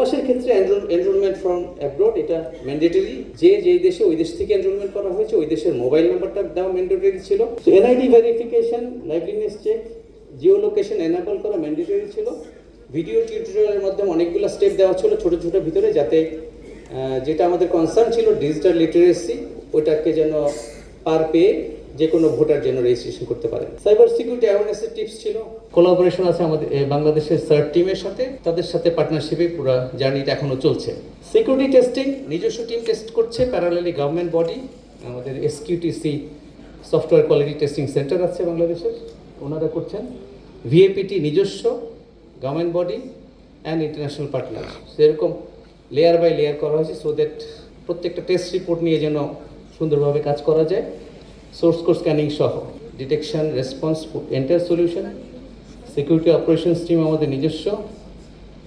প্রবাসের ক্ষেত্রে enrolment from abroad এটা ম্যান্ডেটরি, যেই দেশে ওই দেশ থেকে এনরোলমেন্ট করা হয়েছে ওই দেশের মোবাইল নাম্বারটা দেওয়া ম্যান্ডেটরি ছিল। NID verification, liveness check, geo location enable করা ম্যান্ডেটরি ছিল। ভিডিও টিউটোরিয়ালের মাধ্যমে অনেকগুলো স্টেপ দেওয়া ছিল ছোট ছোট ভিতরে, যাতে যেটা আমাদের কনসার্ন ছিল ডিজিটাল লিটারেসি, ওইটাকে যেন পার পেয়ে যে কোনো ভোটার যেন রেজিস্ট্রেশন করতে পারেন। সাইবার সিকিউরিটি অ্যাওয়ারনেসের টিপস ছিল। কোলাবোরেশন আছে আমাদের বাংলাদেশের সার্চ টিমের সাথে, তাদের সাথে পার্টনারশিপে পুরো জার্নিটা এখনো চলছে। সিকিউরিটি টেস্টিং নিজস্ব টিম টেস্ট করছে, প্যারালালি গভর্নমেন্ট বডি আমাদের এসকিউটিসি সফটওয়্যার কোয়ালিটি টেস্টিং সেন্টার আছে বাংলাদেশের, ওনারা করছেন। ভিএপিটি নিজস্ব, government body and international partner, সেরকম লেয়ার বাই লেয়ার করা হয়েছে সো দ্যাট প্রত্যেকটা টেস্ট রিপোর্ট নিয়ে যেন সুন্দরভাবে কাজ করা যায়। সোর্স কোড স্ক্যানিং সহ detection, response, enter solution, security operations team আমাদের নিজস্ব,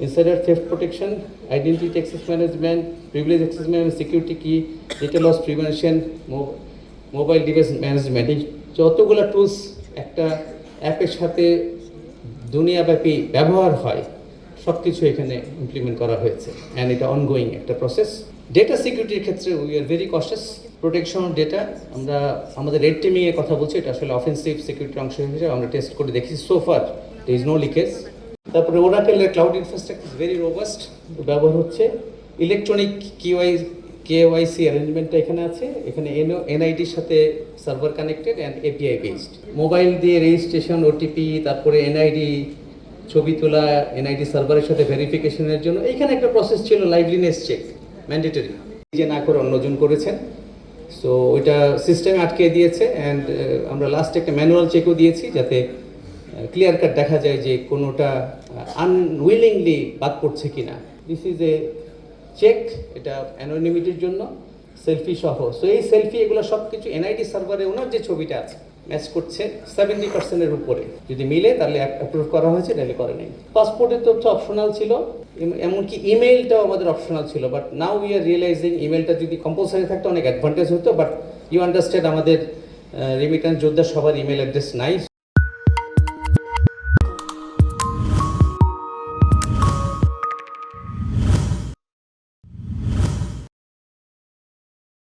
insider theft protection, identity access management, privilege access management, security কি, data loss prevention, mobile device management, এই যতগুলো টুলস একটা অ্যাপের সাথে দুনিয়াব্যাপী ব্যবহার হয় সব কিছু এখানে ইমপ্লিমেন্ট করা হয়েছে অ্যান্ড এটা অনগোয়িং একটা প্রসেস। ডেটা সিকিউরিটির ক্ষেত্রে we are very কশাস। Protection of data আমরা আমাদের রেড টিমিংয়ের কথা বলছি, এটা আসলে অফেন্সিভ সিকিউরিটির অংশ হিসেবে আমরা টেস্ট করে দেখি, so far there is no leakage. তারপরে ওরাকেলের cloud infrastructure is very robust, ব্যবহার হচ্ছে। ইলেকট্রনিক কেওয়াইসি অ্যারেঞ্জমেন্টটা এখানে আছে, এখানে এনআইডির সাথে server connected and API based. Mobile দিয়ে রেজিস্ট্রেশন, ওটিপি, তারপরে এনআইডি ছবি তোলা, এনআইডি সার্ভারের সাথে ভেরিফিকেশনের জন্য এইখানে একটা প্রসেস ছিল লাইভলিনেস চেক ম্যান্ডেটরি, যে না করে অন্যজন করেছেন, সো ওইটা সিস্টেমে আটকে দিয়েছে। অ্যান্ড আমরা লাস্ট একটা ম্যানুয়াল চেকও দিয়েছি যাতে ক্লিয়ার কাট দেখা যায় যে কোনোটা আনউইলিংলি বাদ পড়ছে কিনা। দিস ইজ এ চেক, এটা অ্যানোনিমিটির জন্য, সেলফি সহ। সো এই সেলফি এগুলো সব কিছু এনআইডি সার্ভারে ওনার যে ছবিটা আছে ম্যাচ করছে 70%-এর উপরে, যদি মিলে তাহলে অ্যাপ্রুভ করা হয়েছে, নাহলে করে নেই। পাসপোর্টের তথ্য অপশনাল ছিল, এমনকি ইমেইলটাও আমাদের অপশনাল ছিল, but now we are realising ইমেইলটা যদি কম্পালসারি থাকতো অনেক অ্যাডভান্টেজ হতো, বাট ইউ আন্ডারস্ট্যান্ড আমাদের রেমিটেন্স যোদ্ধা সবার ইমেল অ্যাড্রেস নাই।